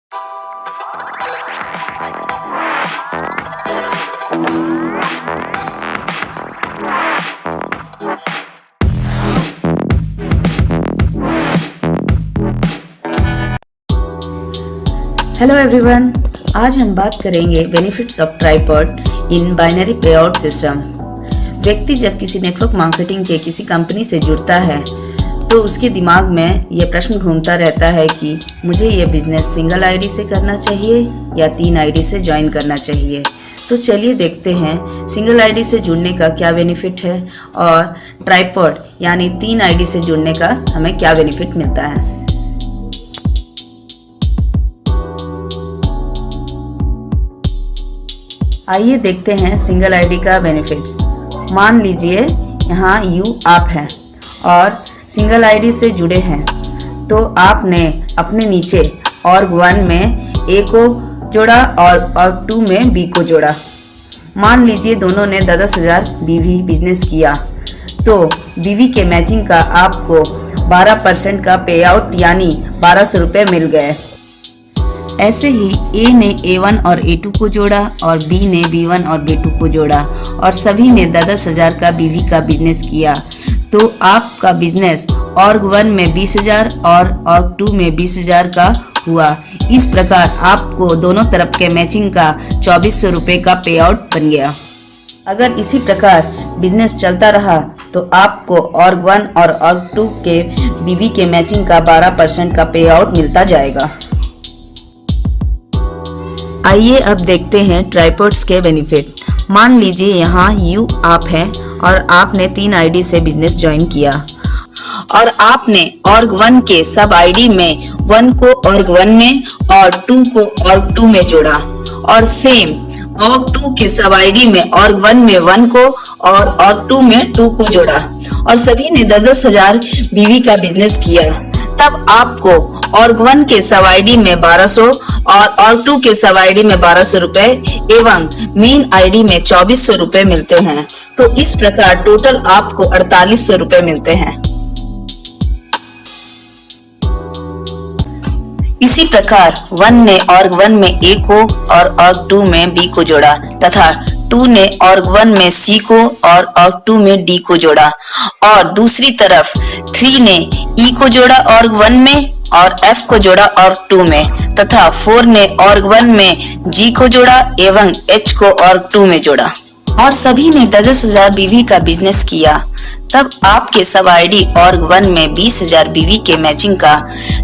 Hello everyone, आज हम बात करेंगे benefits of tripod in binary payout system. व्यक्ति जब किसी नेटवर्क मार्केटिंग के किसी कंपनी से जुड़ता है तो उसके दिमाग में ये प्रश्न घूमता रहता है कि मुझे ये बिजनेस सिंगल आईडी से करना चाहिए या 3 आईडी से ज्वाइन करना चाहिए। तो चलिए देखते हैं सिंगल आईडी से जुड़ने का क्या बेनिफिट है और ट्राइपॉड यानी 3 आईडी से जुड़ने का हमें क्या बेनिफिट मिलता है। आइए देखते हैं सिंगल आईडी का बेनिफिट्स। मान लीजिए यहाँ यू आप हैं और सिंगल आईडी से जुड़े हैं, तो आपने अपने नीचे org1 में A को जोड़ा और org2 में B को जोड़ा। मान लीजिए दोनों ने 10,000 BV बिजनेस किया, तो BV के मैचिंग का आपको 12% का पे आउट यानी 1200 रुपये मिल गए। ऐसे ही A ने A1 और A2 को जोड़ा और B ने B1 और B2 को जोड़ा और सभी ने 10,000 का BV का बिजनेस किया, तो आपका बिजनेस org1 में 20,000 और org2 में 20,000 का हुआ। इस प्रकार आपको दोनों तरफ के मैचिंग का 2400 रुपये का पे आउट बन गया। अगर इसी प्रकार बिजनेस चलता रहा तो आपको org1 और org2 के BV के मैचिंग का 12% का पे आउट मिलता जाएगा। आइए अब देखते हैं ट्राइपॉड्स के बेनिफिट। मान लीजिए यहाँ यू आप हैं और आपने 3 आईडी से बिजनेस ज्वाइन किया और आपने org1 के सब आईडी में 1 को org1 में और 2 को org2 में जोड़ा और सेम org2 के सब आईडी में org1 में 1 को और org2 में 2 को जोड़ा और सभी ने 10,000 BV का बिजनेस किया। तब आपको org1 के सब आईडी में 1200 और org2 के सब आईडी में 1200 रुपए एवं मेन आईडी में 2400 रुपए मिलते हैं। तो इस प्रकार टोटल आपको 4800 रुपए मिलते हैं। इसी प्रकार 1 ने org1 में A को और org2 में B को जोड़ा तथा 2 ने org1 में C को और org2 में D को जोड़ा और दूसरी तरफ 3 ने E को जोड़ा org1 में और F को जोड़ा org2 में तथा 4 ने org1 में G को जोड़ा एवं H को org2 में जोड़ा और सभी ने 10,000 BV का बिजनेस किया। तब आपके सब आईडी org1 में 20,000 BV के मैचिंग का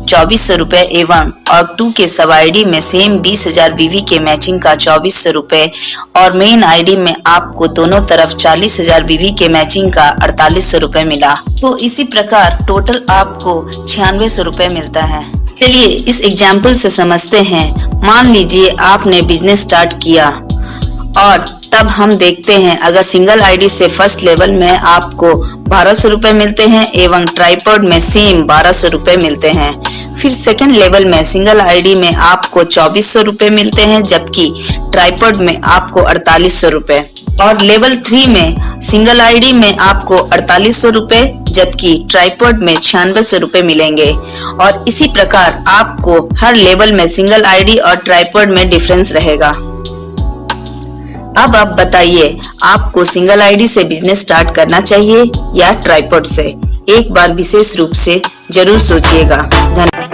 2400 रुपए एवं org2 के सब आईडी में सेम 20,000 BV के मैचिंग का 2400 रुपए और मेन आईडी में आपको दोनों तरफ 40,000 BV के मैचिंग का 4800 रुपए मिला। तो इसी प्रकार टोटल आपको 9600 रुपए मिलता है। चलिए इस एग्जाम्पल से समझते हैं। मान लीजिए आपने बिजनेस स्टार्ट किया और तब हम देखते हैं अगर सिंगल आईडी से फर्स्ट लेवल में आपको 1200 रुपए मिलते हैं एवं ट्राइपॉड में सेम 1200 रुपए मिलते हैं। फिर सेकंड लेवल में सिंगल आईडी में आपको 2400 रुपए मिलते हैं जबकि ट्राइपॉड में आपको 4800 रुपए और लेवल 3 में सिंगल आईडी में आपको 4800 रुपए जबकि ट्राइपॉड में 9600 रुपए मिलेंगे और इसी प्रकार आपको हर लेवल में सिंगल आईडी और ट्राइपॉड में डिफरेंस रहेगा। अब आप बताइए आपको सिंगल आईडी से बिजनेस स्टार्ट करना चाहिए या ट्राइपॉड से? एक बार विशेष रूप से जरूर सोचिएगा। धन्यवाद।